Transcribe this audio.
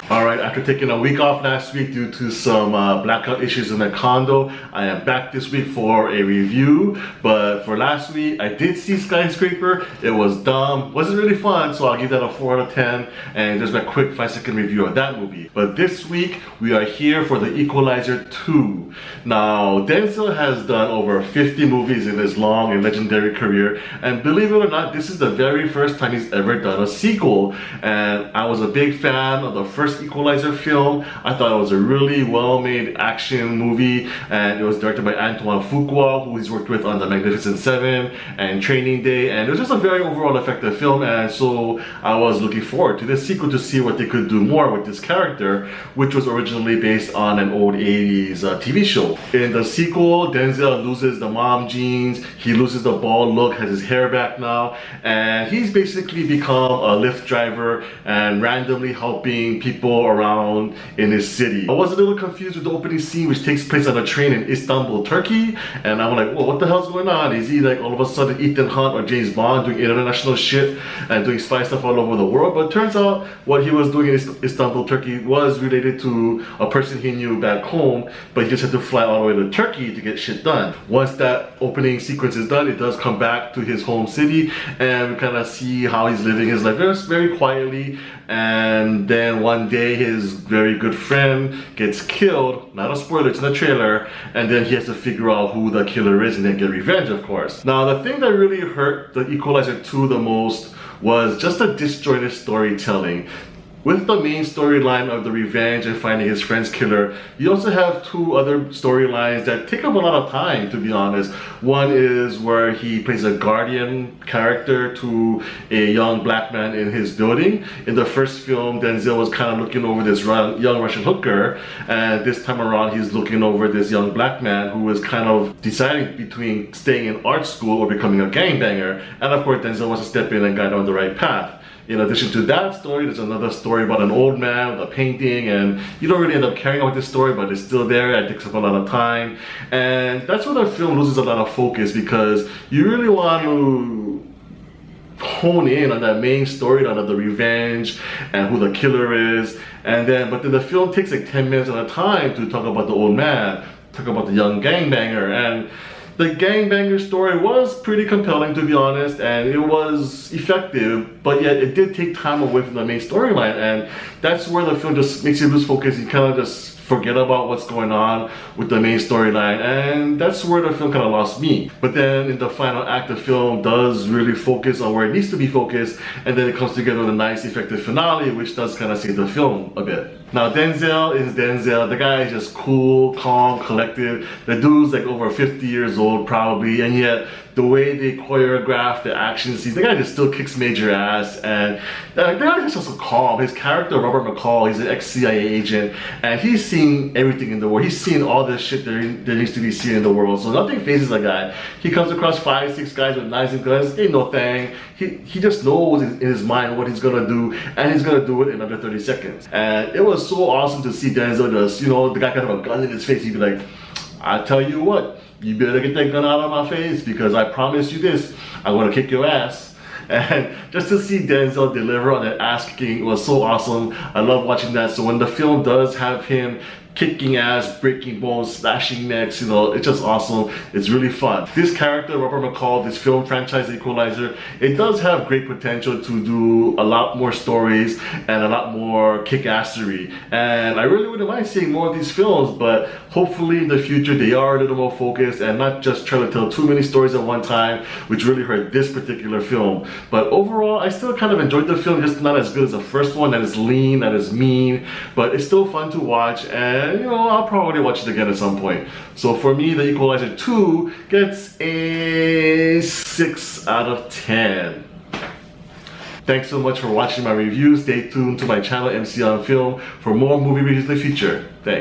Alright, after taking a week off last week due to some blackout issues in my condo, I am back this week for a review. But for last week, I did see Skyscraper. It was dumb, wasn't really fun, so I'll give that a 4 out of 10. And there's my quick 5-second review of that movie. But this week, we are here for the Equalizer 2. Now, Denzel has done over 50 movies in his long and legendary career. And believe it or not, this is the very first time he's ever done a sequel. And I was a big fan of the first Equalizer film. I thought it was a really well-made action movie, and it was directed by Antoine Fuqua, who he's worked with on The Magnificent Seven and Training Day, and it was just a very overall effective film. And so I was looking forward to this sequel to see what they could do more with this character, which was originally based on an old 80s TV show. In the sequel, Denzel loses the mom jeans, he loses the bald look, has his hair back now, and he's basically become a Lyft driver and randomly helping people around in his city. I was a little confused with the opening scene, which takes place on a train in Istanbul, Turkey, and I'm like, well, what the hell's going on? Is he like all of a sudden Ethan Hunt or James Bond doing international shit and doing spy stuff all over the world? But it turns out what he was doing in Istanbul, Turkey was related to a person he knew back home, but he just had to fly all the way to Turkey to get shit done. Once that opening sequence is done, it does come back to his home city, and we kind of see how he's living his life very quietly. And then one day his very good friend gets killed, not a spoiler, it's in the trailer, and then he has to figure out who the killer is and then get revenge, of course. Now, the thing that really hurt the Equalizer 2 the most was just the disjointed storytelling. With the main storyline of the revenge and finding his friend's killer, you also have two other storylines that take up a lot of time, to be honest. One is where he plays a guardian character to a young black man in his building. In the first film, Denzel was kind of looking over this young Russian hooker, and this time around he's looking over this young black man who was kind of deciding between staying in art school or becoming a gangbanger. And of course, Denzel wants to step in and guide him on the right path. In addition to that story, there's another story about an old man with a painting, and you don't really end up caring about this story, but it's still there. It takes up a lot of time, and that's where the film loses a lot of focus, because you really want to hone in on that main storyline of the revenge and who the killer is, but then the film takes like 10 minutes at a time to talk about the old man, talk about the young gangbanger. And the gangbanger story was pretty compelling, to be honest, and it was effective, but yet it did take time away from the main storyline, and that's where the film just makes you lose focus. You kind of just forget about what's going on with the main storyline, and that's where the film kind of lost me. But then in the final act, the film does really focus on where it needs to be focused, and then it comes together with a nice effective finale, which does kind of save the film a bit. Now, Denzel is Denzel. The guy is just cool, calm, collected. The dude's like over 50 years old probably, and yet the way they choreograph the action scenes, the guy just still kicks major ass, and the guy is just so calm. His character, Robert McCall, he's an ex-CIA agent, and he's seen everything in the world. He's seen all this shit there needs to be seen in the world, so nothing phases the guy. He comes across 5-6 guys with knives and guns, ain't no thing. He just knows in his mind what he's gonna do, and he's gonna do it in under 30 seconds. And it was so awesome to see Denzel just, you know, the guy could have a gun in his face. He'd be like, I tell you what, you better get that gun out of my face, because I promise you this, I'm gonna kick your ass. And just to see Denzel deliver on that ass kicking was so awesome. I love watching that. So when the film does have him kicking ass, breaking bones, slashing necks, you know, it's just awesome. It's really fun. This character, Robert McCall, this film franchise, Equalizer, it does have great potential to do a lot more stories and a lot more kick-assery. And I really wouldn't mind seeing more of these films, but hopefully in the future they are a little more focused and not just try to tell too many stories at one time, which really hurt this particular film. But overall, I still kind of enjoyed the film, just not as good as the first one, that is lean, that is mean, but it's still fun to watch, and you know, I'll probably watch it again at some point. So for me, the Equalizer 2 gets a 6 out of 10. Thanks so much for watching my review. Stay tuned to my channel, MC on Film, for more movie reviews in the future. Thanks.